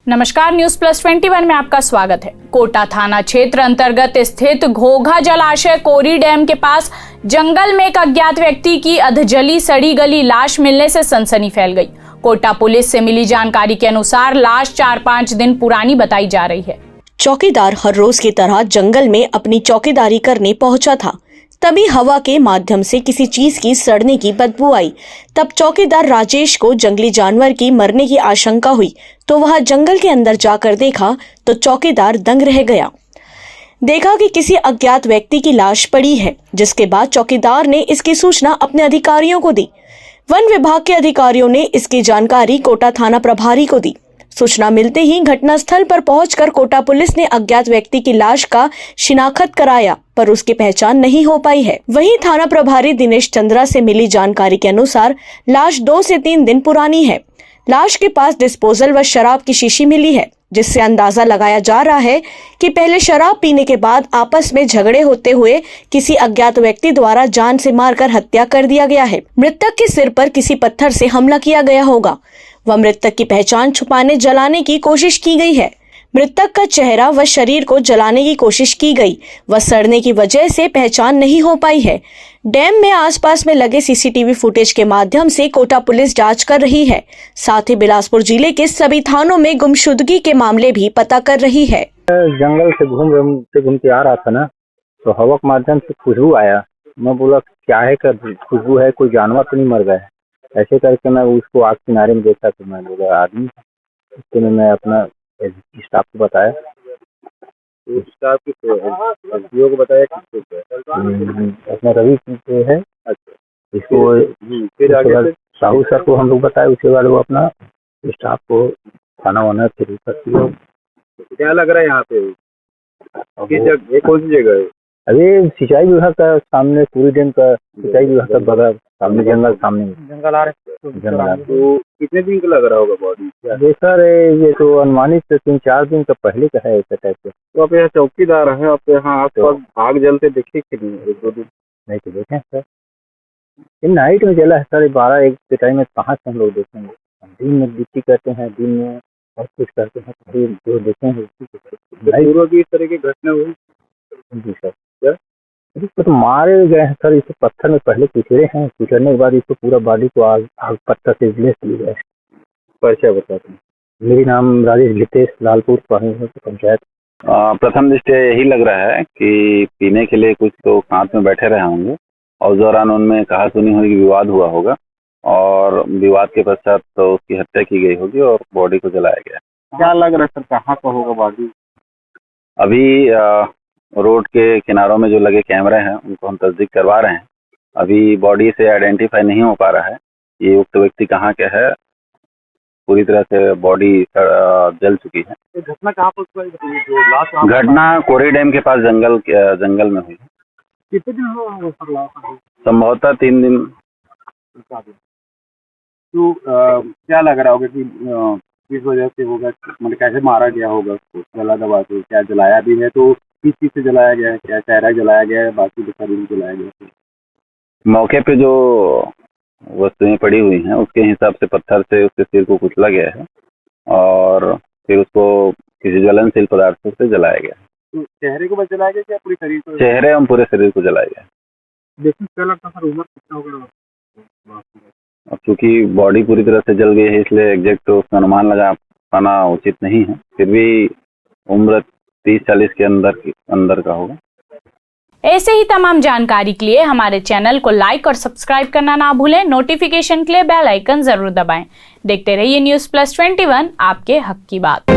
नमस्कार, news plus 21 में आपका स्वागत है। कोटा थाना क्षेत्र अंतर्गत स्थित घोघा जलाशय कोरी डैम के पास जंगल में एक अज्ञात व्यक्ति की अधजली सड़ी गली लाश मिलने से सनसनी फैल गई। कोटा पुलिस से मिली जानकारी के अनुसार लाश 4-5 दिन पुरानी बताई जा रही है। चौकीदार हर रोज की तरह जंगल में अपनी चौकीदारी करने पहुंचा था, तभी हवा के माध्यम से किसी चीज की सड़ने की बदबू आई। तब चौकीदार राजेश को जंगली जानवर की मरने की आशंका हुई तो वह जंगल के अंदर जाकर देखा तो चौकीदार दंग रह गया। देखा कि किसी अज्ञात व्यक्ति की लाश पड़ी है, जिसके बाद चौकीदार ने इसकी सूचना अपने अधिकारियों को दी। वन विभाग के अधिकारियों ने इसकी जानकारी कोटा थाना प्रभारी को दी। सूचना मिलते ही घटनास्थल पर पहुंचकर कोटा पुलिस ने अज्ञात व्यक्ति की लाश का शिनाख्त कराया, पर उसकी पहचान नहीं हो पाई है। वहीं थाना प्रभारी दिनेश चंद्रा से मिली जानकारी के अनुसार लाश 2 से 3 दिन पुरानी है। लाश के पास डिस्पोजल व शराब की शीशी मिली है, जिससे अंदाजा लगाया जा रहा है कि पहले शराब पीने के बाद आपस में झगड़े होते हुए किसी अज्ञात व्यक्ति द्वारा जान से मारकर हत्या कर दिया गया है। मृतक के सिर पर किसी पत्थर से हमला किया गया होगा व मृतक की पहचान छुपाने जलाने की कोशिश की गई है। मृतक का चेहरा व शरीर को जलाने की कोशिश की गई व सड़ने की वजह से पहचान नहीं हो पाई है। डैम में आसपास में लगे सीसीटीवी फुटेज के माध्यम से कोटा पुलिस जांच कर रही है। साथ ही बिलासपुर जिले के सभी थानों में गुमशुदगी के मामले भी पता कर रही है। जंगल से घूम के आ रहा था ना, तो हवा के माध्यम से खुशबू आया। मैं बोला क्या है, खुशबू है, कोई जानवर तो नहीं मर गया है। ऐसे करके मैं उसको आग किनारे में देखा तो मैं बोला आदमी। इसके में मैं अपना स्टाफ को बताया, स्टाफ को बताया अपना रवि है। अच्छा, इसको फिर आगे साहू सर को हम लोग बताए। उसके बाद वो अपना स्टाफ को खाना वाना शुरू करती है। क्या लग रहा है यहाँ पे, किस जगह, कौन सी जगह है? अभी सिंचाई विभाग का सामने पूरी डैम का सिंचाई विभाग का बगल सामने जंगल, सामने जंगल आ रहे। तो कितने दिन का लग रहा होगा बॉडी? ये सर ये तो अनुमानित 3-4 दिन का पहले का है ऐसा टाइप से। तो आप यहाँ चौकीदार हैं, आप यहाँ आसपास आग जलते देखे कि नहीं? 1-2 दिन नहीं तो देखे सर। इन नाइट में जला है सर, 12-1 के टाइम में कहाँ से हम लोग देखेंगे? दिन में ड्यूटी करते हैं, दिन में और कुछ करते हैं, तो जो देखेंगे इस तरह की घटना हुई। जी सर, इसको तो मारे गए हैं सर। इसको पत्थर में पहले कुचले हैं, कुचलने के बाद इसको पूरा बॉडी को आग पत्थर से ले गए। परिचय बताते हैं। मेरी नाम राजेश गितेश, लालपुर पंचायत। प्रथम दृष्टया यही लग रहा है कि पीने के लिए कुछ तो साथ में बैठे रहे होंगे और दौरान उनमें कहा सुनी होगी, विवाद हुआ होगा और विवाद के पश्चात तो उसकी हत्या की गई होगी और बॉडी को जलाया गया। क्या लग रहा है सर, कहाँ का होगा बॉडी? अभी रोड के किनारों में जो लगे कैमरे हैं उनको हम तस्दीक करवा रहे हैं। अभी बॉडी से आइडेंटिफाई नहीं हो पा रहा है ये उक्त व्यक्ति कहाँ के है। पूरी तरह से बॉडी जल चुकी है। घटना कहाँ पर? घटना कोरी डैम के पास जंगल में हुई। कितने दिन हो सर? संभवतः 3 दिन। तो क्या लग रहा होगा कि किस वजह से होगा, मतलब कैसे मारा गया होगा? जला दबा के क्या जलाया भी है तो किस चीज से जलाया गया है? क्या चेहरा जलाया गया है, बाकी तो शरीर जलाया गया है? मौके पे जो वस्तुएं पड़ी हुई हैं उसके हिसाब से पत्थर से उसके सिर को कुचला गया है और फिर उसको किसी ज्वलनशील पदार्थों से जलाया गया है। तो चेहरे को बस जलाया गया क्या पूरे शरीर को? चेहरे एवं पूरे शरीर को जलाया गया। देखिए क्या लगता है सर, उम्र कितना होगा? अब चूंकि बॉडी पूरी तरह से जल गई है इसलिए एग्जैक्ट तो उसका अनुमान लगा पाना उचित नहीं है। फिर भी उम्र 30-40 के अंदर का होगा। ऐसे ही तमाम जानकारी के लिए हमारे चैनल को लाइक और सब्सक्राइब करना ना भूलें। नोटिफिकेशन के लिए बेल आइकन जरूर दबाएं। देखते रहिए न्यूज प्लस 21, आपके हक की बात।